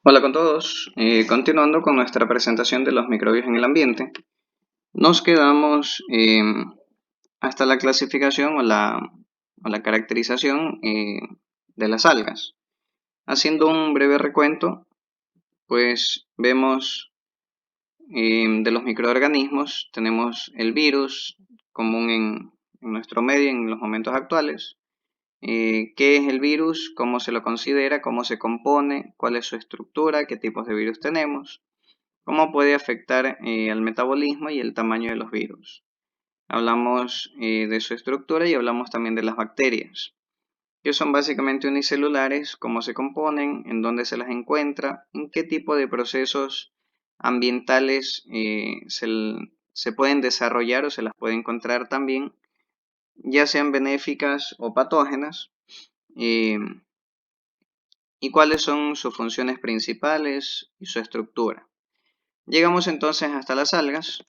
Hola con todos. Continuando con nuestra presentación de los microbios en el ambiente, nos quedamos hasta la clasificación o la caracterización de las algas. Haciendo un breve recuento, pues vemos de los microorganismos, tenemos el virus común en nuestro medio en los momentos actuales. ¿Qué es el virus? ¿Cómo se lo considera? ¿Cómo se compone? ¿Cuál es su estructura? ¿Qué tipos de virus tenemos? ¿Cómo puede afectar al metabolismo y el tamaño de los virus? Hablamos de su estructura y hablamos también de las bacterias, que son básicamente unicelulares, cómo se componen, en dónde se las encuentra, en qué tipo de procesos ambientales se pueden desarrollar o se las puede encontrar también, ya sean benéficas o patógenas, eh, y cuáles son sus funciones principales y su estructura. Llegamos entonces hasta las algas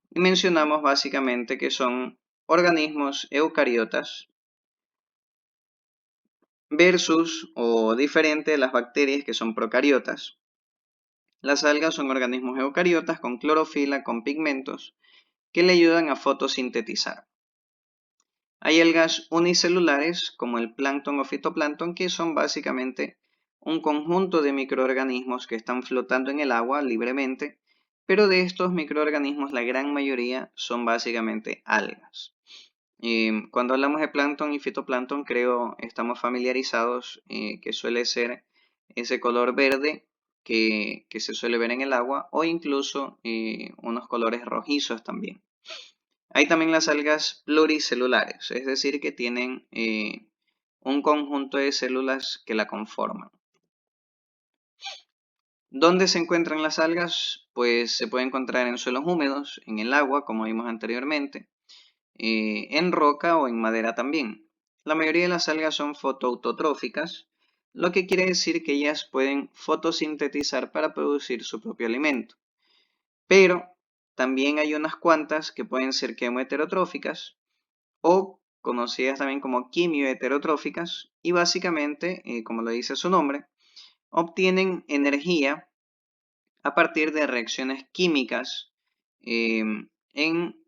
y mencionamos básicamente que son organismos eucariotas versus o diferente de las bacterias que son procariotas. Las algas son organismos eucariotas con clorofila, con pigmentos que le ayudan a fotosintetizar. Hay algas unicelulares como el plancton o fitoplancton que son básicamente un conjunto de microorganismos que están flotando en el agua libremente, pero de estos microorganismos la gran mayoría son básicamente algas. Cuando hablamos de plancton y fitoplancton, creo estamos familiarizados que suele ser ese color verde que se suele ver en el agua o incluso unos colores rojizos también. Hay también las algas pluricelulares, es decir, que tienen un conjunto de células que la conforman. ¿Dónde se encuentran las algas? Pues se puede encontrar en suelos húmedos, en el agua, como vimos anteriormente, en roca o en madera también. La mayoría de las algas son fotoautotróficas, lo que quiere decir que ellas pueden fotosintetizar para producir su propio alimento. Pero también hay unas cuantas que pueden ser quimoheterotróficas o conocidas también como quimioheterotróficas y básicamente, como lo dice su nombre, obtienen energía a partir de reacciones químicas eh, en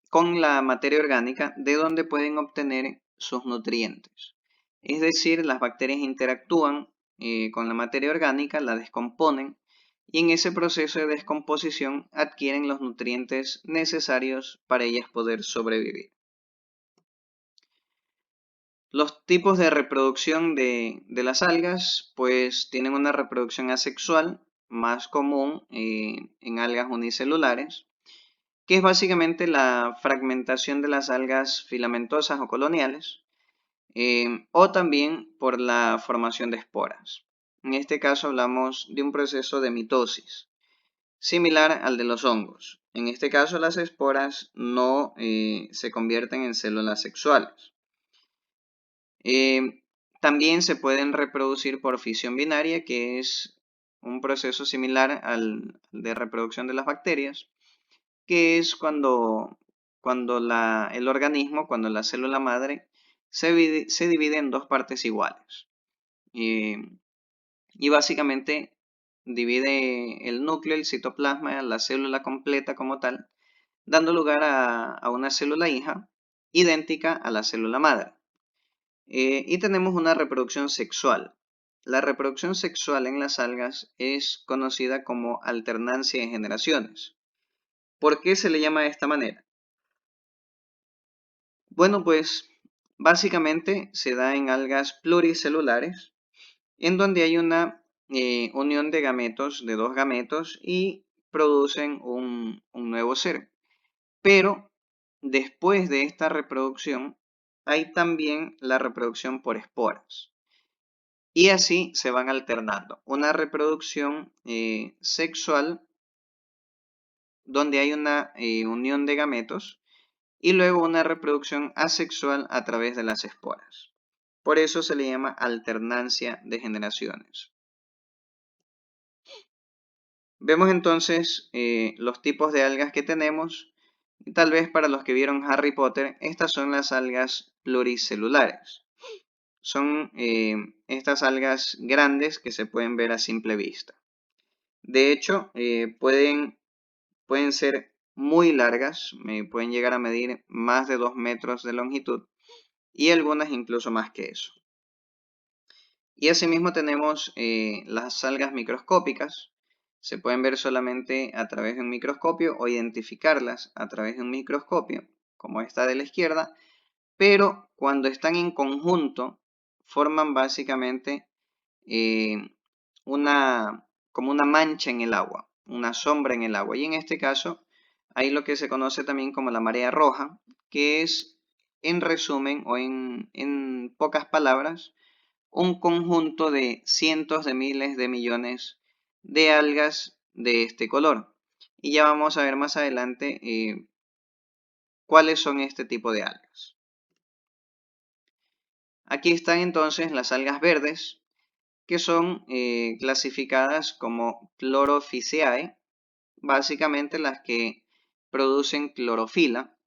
con la materia orgánica de donde pueden obtener sus nutrientes. Es decir, las bacterias interactúan con la materia orgánica, la descomponen y en ese proceso de descomposición adquieren los nutrientes necesarios para ellas poder sobrevivir. Los tipos de reproducción de las algas pues tienen una reproducción asexual más común en algas unicelulares, que es básicamente la fragmentación de las algas filamentosas o coloniales, o también por la formación de esporas. En este caso hablamos de un proceso de mitosis, similar al de los hongos. En este caso las esporas no se convierten en células sexuales. También se pueden reproducir por fisión binaria, que es un proceso similar al de reproducción de las bacterias, que es cuando el organismo, cuando la célula madre se divide en dos partes iguales. Y básicamente divide el núcleo, el citoplasma, la célula completa como tal, dando lugar a una célula hija idéntica a la célula madre. Y tenemos una reproducción sexual. La reproducción sexual en las algas es conocida como alternancia de generaciones. ¿Por qué se le llama de esta manera? Bueno, pues básicamente se da en algas pluricelulares, en donde hay una unión de gametos, de dos gametos, y producen un nuevo ser. Pero después de esta reproducción, hay también la reproducción por esporas. Y así se van alternando. Una reproducción sexual donde hay una unión de gametos y luego una reproducción asexual a través de las esporas. Por eso se le llama alternancia de generaciones. Vemos entonces los tipos de algas que tenemos. Y tal vez para los que vieron Harry Potter, estas son las algas pluricelulares. son estas algas grandes que se pueden ver a simple vista. De hecho, pueden ser muy largas, pueden llegar a medir más de 2 metros de longitud y algunas incluso más que eso. Y asimismo tenemos las algas microscópicas. Se pueden ver solamente a través de un microscopio o identificarlas a través de un microscopio, como esta de la izquierda, pero cuando están en conjunto forman básicamente eh, como una mancha en el agua, una sombra en el agua. Y en este caso hay lo que se conoce también como la marea roja, que es, en resumen o en pocas palabras, un conjunto de cientos de miles de millones de algas de este color. Y ya vamos a ver más adelante cuáles son este tipo de algas. Aquí están entonces las algas verdes, que son clasificadas como Chlorophyceae, básicamente las que producen clorofila.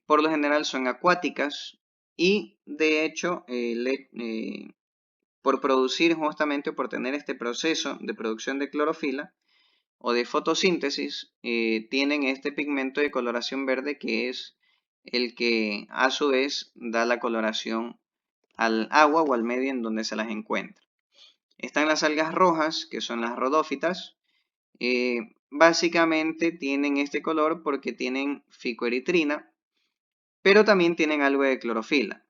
Por lo general son acuáticas y de hecho por producir justamente, por tener este proceso de producción de clorofila o de fotosíntesis, tienen este pigmento de coloración verde que es el que a su vez da la coloración al agua o al medio en donde se las encuentra. Están las algas rojas, que son las rodófitas. Básicamente tienen este color porque tienen ficoeritrina, pero también tienen algo de clorofila.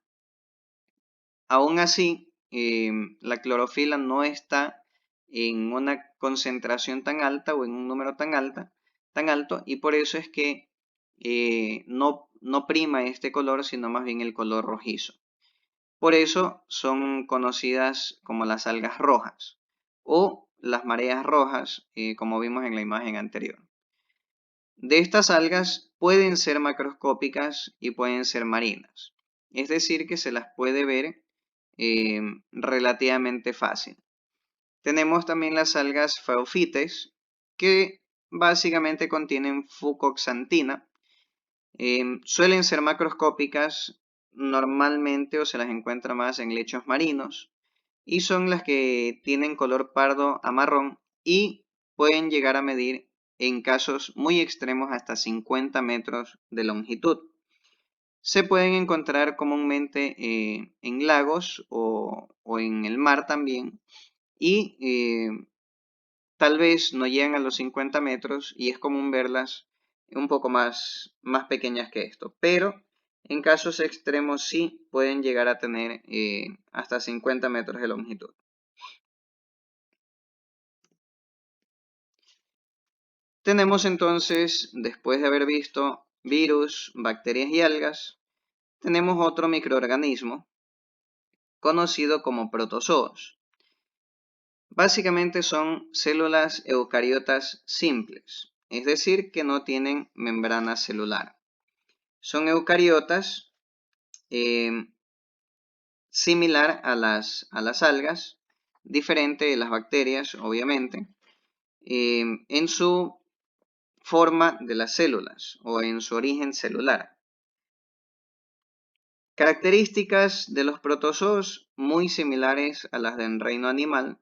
Aún así, la clorofila no está en una concentración tan alta o en un número tan alto, y por eso es que no prima este color, sino más bien el color rojizo. Por eso son conocidas como las algas rojas o las mareas rojas, como vimos en la imagen anterior. De estas algas pueden ser macroscópicas y pueden ser marinas, es decir, que se las puede ver relativamente fácil. Tenemos también las algas faeofites, que básicamente contienen fucoxantina. Suelen ser macroscópicas normalmente, o se las encuentra más en lechos marinos, y son las que tienen color pardo a marrón y pueden llegar a medir en casos muy extremos hasta 50 metros de longitud. Se pueden encontrar comúnmente en lagos o en el mar también, y tal vez no llegan a los 50 metros y es común verlas un poco más pequeñas que esto, pero en casos extremos sí pueden llegar a tener hasta 50 metros de longitud. Tenemos entonces, después de haber visto virus, bacterias y algas, tenemos otro microorganismo conocido como protozoos. Básicamente son células eucariotas simples, es decir, que no tienen membrana celular. Son eucariotas similar a las algas, diferente de las bacterias, obviamente, en su forma de las células o en su origen celular. Características de los protozoos muy similares a las del reino animal,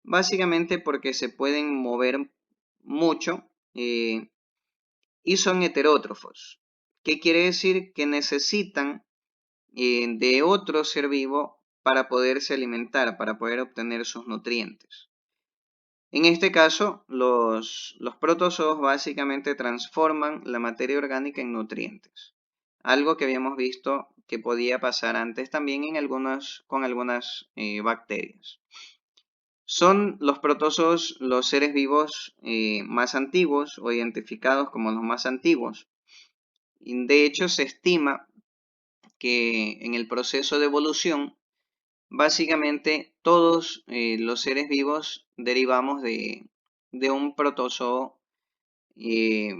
básicamente porque se pueden mover mucho y son heterótrofos. ¿Qué quiere decir? Que necesitan de otro ser vivo para poderse alimentar, para poder obtener sus nutrientes. En este caso, los protozoos básicamente transforman la materia orgánica en nutrientes. Algo que habíamos visto que podía pasar antes también con algunas bacterias. Son los protozoos los seres vivos más antiguos o identificados como los más antiguos. De hecho, se estima que en el proceso de evolución, básicamente todos los seres vivos derivamos de un protozoo eh,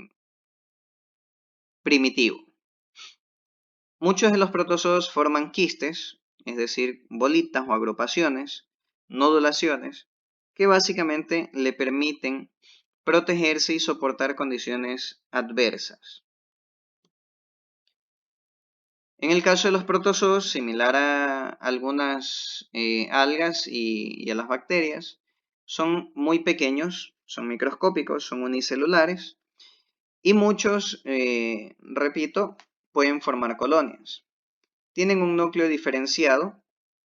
primitivo. Muchos de los protozoos forman quistes, es decir, bolitas o agrupaciones, nodulaciones, que básicamente le permiten protegerse y soportar condiciones adversas. En el caso de los protozoos, similar a algunas algas y a las bacterias, son muy pequeños, son microscópicos, son unicelulares y muchos, repito, pueden formar colonias. Tienen un núcleo diferenciado,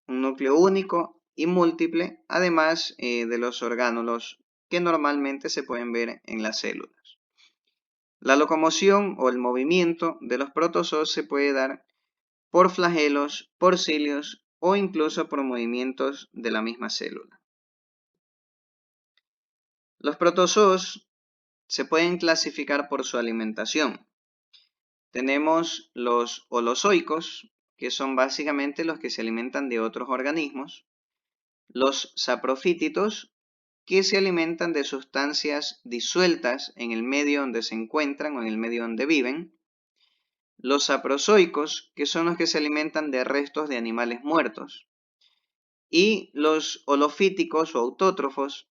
un núcleo único y múltiple, además de los orgánulos que normalmente se pueden ver en las células. La locomoción o el movimiento de los protozoos se puede dar por flagelos, por cilios o incluso por movimientos de la misma célula. Los protozoos se pueden clasificar por su alimentación. Tenemos los holozoicos, que son básicamente los que se alimentan de otros organismos. Los saprofítitos, que se alimentan de sustancias disueltas en el medio donde se encuentran o en el medio donde viven. Los saprozoicos, que son los que se alimentan de restos de animales muertos. Y los holofíticos o autótrofos,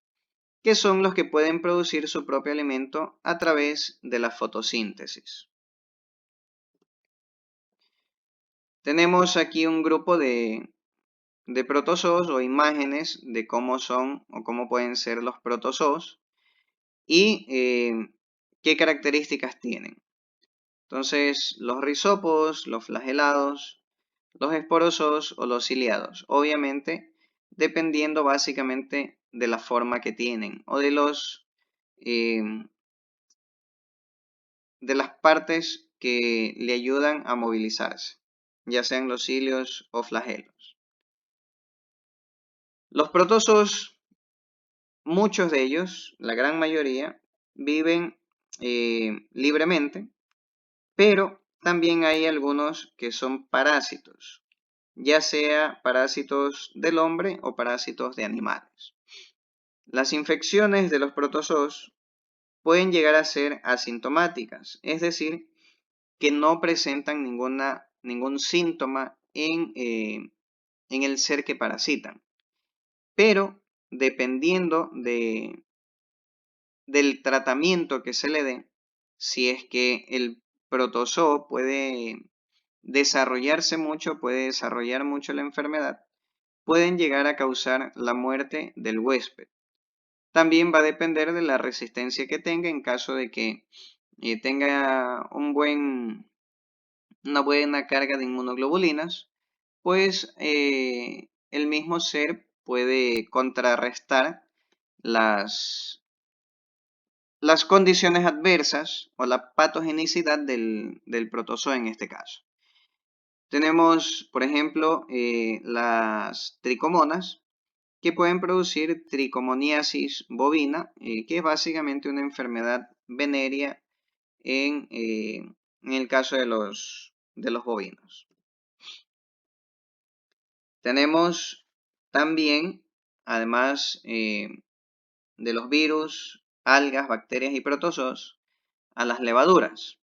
que son los que pueden producir su propio alimento a través de la fotosíntesis. Tenemos aquí un grupo de protozoos o imágenes de cómo son o cómo pueden ser los protozoos y qué características tienen. Entonces, los rizópodos, los flagelados, los esporozoos o los ciliados. Obviamente, dependiendo básicamente de la forma que tienen o de las partes que le ayudan a movilizarse, ya sean los cilios o flagelos. Los protozoos, muchos de ellos, la gran mayoría, viven libremente, pero también hay algunos que son parásitos, ya sea parásitos del hombre o parásitos de animales. Las infecciones de los protozoos pueden llegar a ser asintomáticas, es decir, que no presentan ningún síntoma en el ser que parasitan. Pero dependiendo del tratamiento que se le dé, si es que el protozoo puede desarrollarse mucho, puede desarrollar mucho la enfermedad, pueden llegar a causar la muerte del huésped. También va a depender de la resistencia que tenga en caso de que tenga una buena carga de inmunoglobulinas, pues el mismo ser puede contrarrestar las condiciones adversas o la patogenicidad del protozoo en este caso. Tenemos, por ejemplo, las tricomonas, que pueden producir tricomoniasis bovina, que es básicamente una enfermedad venérea en el caso de los bovinos. Tenemos también, además de los virus, algas, bacterias y protozoos, a las levaduras.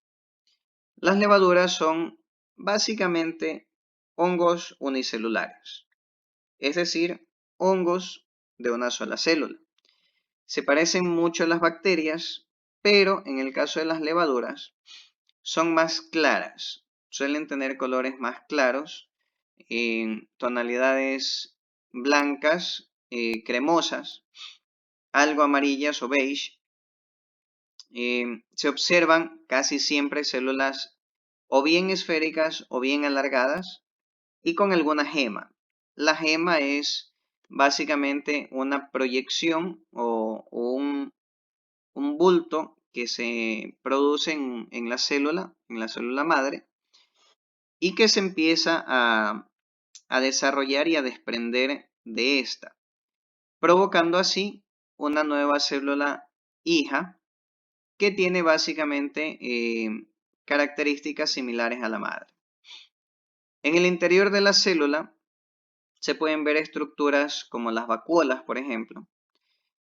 Las levaduras son básicamente hongos unicelulares, es decir, hongos de una sola célula. Se parecen mucho a las bacterias, pero en el caso de las levaduras son más claras, suelen tener colores más claros, en tonalidades blancas, cremosas, algo amarillas o beige. Se observan casi siempre células o bien esféricas o bien alargadas y con alguna gema. La gema es básicamente una proyección o un bulto que se produce en la célula madre, y que se empieza a desarrollar y a desprender de esta, provocando así una nueva célula hija que tiene básicamente características similares a la madre. En el interior de la célula se pueden ver estructuras como las vacuolas, por ejemplo,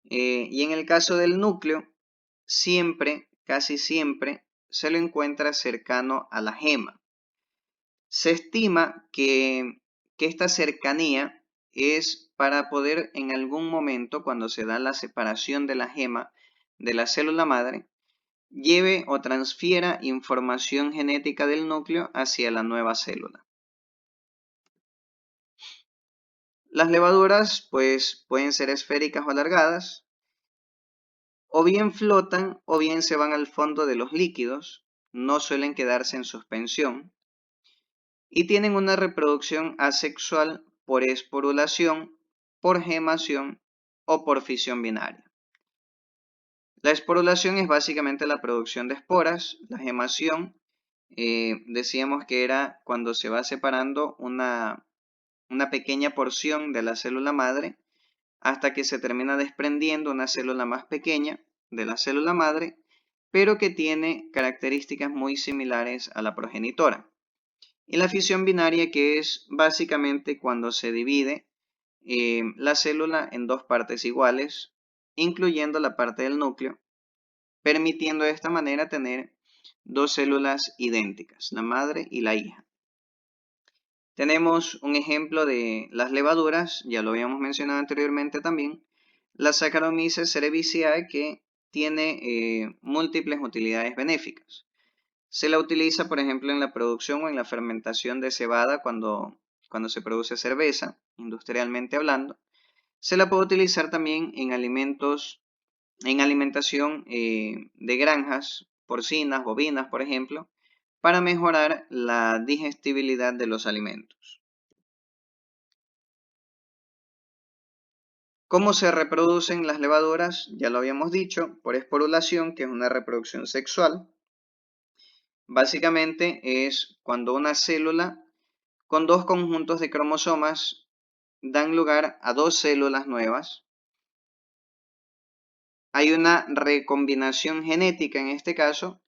y en el caso del núcleo, siempre, casi siempre, se lo encuentra cercano a la gema. Se estima que esta cercanía es para poder en algún momento, cuando se da la separación de la gema de la célula madre, lleve o transfiera información genética del núcleo hacia la nueva célula. Las levaduras pues pueden ser esféricas o alargadas, o bien flotan o bien se van al fondo de los líquidos, no suelen quedarse en suspensión, y tienen una reproducción asexual por esporulación, por gemación o por fisión binaria. La esporulación es básicamente la producción de esporas. La gemación, decíamos que era cuando se va separando una pequeña porción de la célula madre hasta que se termina desprendiendo una célula más pequeña de la célula madre, pero que tiene características muy similares a la progenitora. Y la fisión binaria, que es básicamente cuando se divide la célula en dos partes iguales, incluyendo la parte del núcleo, permitiendo de esta manera tener dos células idénticas, la madre y la hija. Tenemos un ejemplo de las levaduras, ya lo habíamos mencionado anteriormente también, la Saccharomyces cerevisiae, que tiene múltiples utilidades benéficas. Se la utiliza, por ejemplo, en la producción o en la fermentación de cebada cuando se produce cerveza, industrialmente hablando. Se la puede utilizar también en alimentos, en alimentación de granjas porcinas, bovinas, por ejemplo, para mejorar la digestibilidad de los alimentos. ¿Cómo se reproducen las levaduras? Ya lo habíamos dicho, por esporulación, que es una reproducción sexual. Básicamente es cuando una célula con dos conjuntos de cromosomas dan lugar a dos células nuevas. Hay una recombinación genética en este caso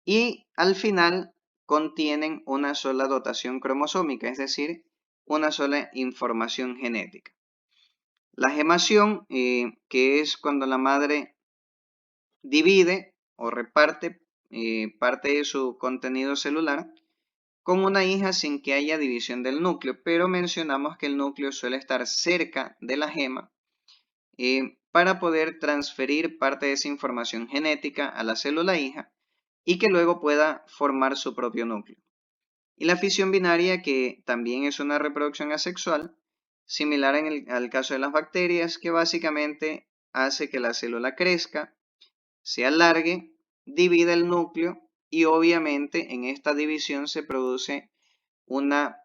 y al final contienen una sola dotación cromosómica, es decir, una sola información genética. La gemación, que es cuando la madre divide o reparte parte de su contenido celular con una hija sin que haya división del núcleo, pero mencionamos que el núcleo suele estar cerca de la gema para poder transferir parte de esa información genética a la célula hija y que luego pueda formar su propio núcleo. Y la fisión binaria, que también es una reproducción asexual, similar al caso de las bacterias, que básicamente hace que la célula crezca, se alargue, divida el núcleo y obviamente en esta división se produce una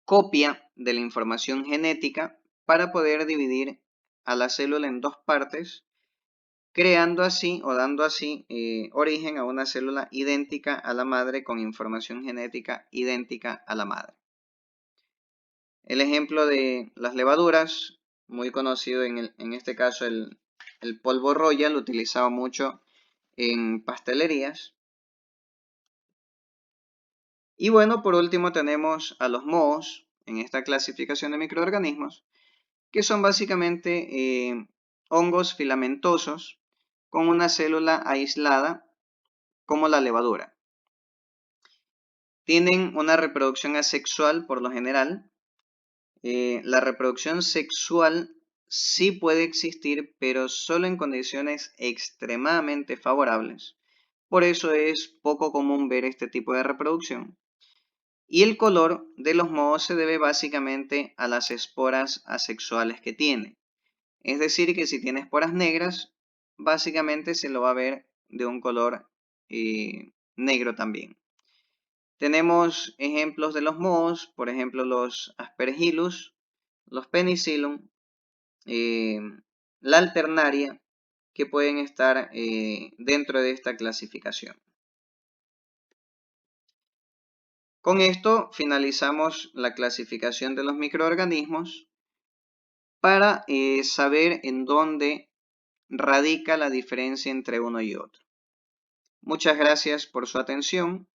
copia de la información genética para poder dividir a la célula en dos partes, creando así o dando así origen a una célula idéntica a la madre con información genética idéntica a la madre. El ejemplo de las levaduras, muy conocido en este caso el polvo royal, utilizado mucho en pastelerías. Y bueno, por último tenemos a los mohos en esta clasificación de microorganismos, que son básicamente hongos filamentosos con una célula aislada como la levadura. Tienen una reproducción asexual por lo general. La reproducción sexual sí puede existir, pero solo en condiciones extremadamente favorables. Por eso es poco común ver este tipo de reproducción. Y el color de los mohos se debe básicamente a las esporas asexuales que tiene. Es decir, que si tiene esporas negras, básicamente se lo va a ver de un color negro también. Tenemos ejemplos de los mohos, por ejemplo los Aspergillus, los Penicillium, la Alternaria, que pueden estar dentro de esta clasificación. Con esto finalizamos la clasificación de los microorganismos para saber en dónde radica la diferencia entre uno y otro. Muchas gracias por su atención.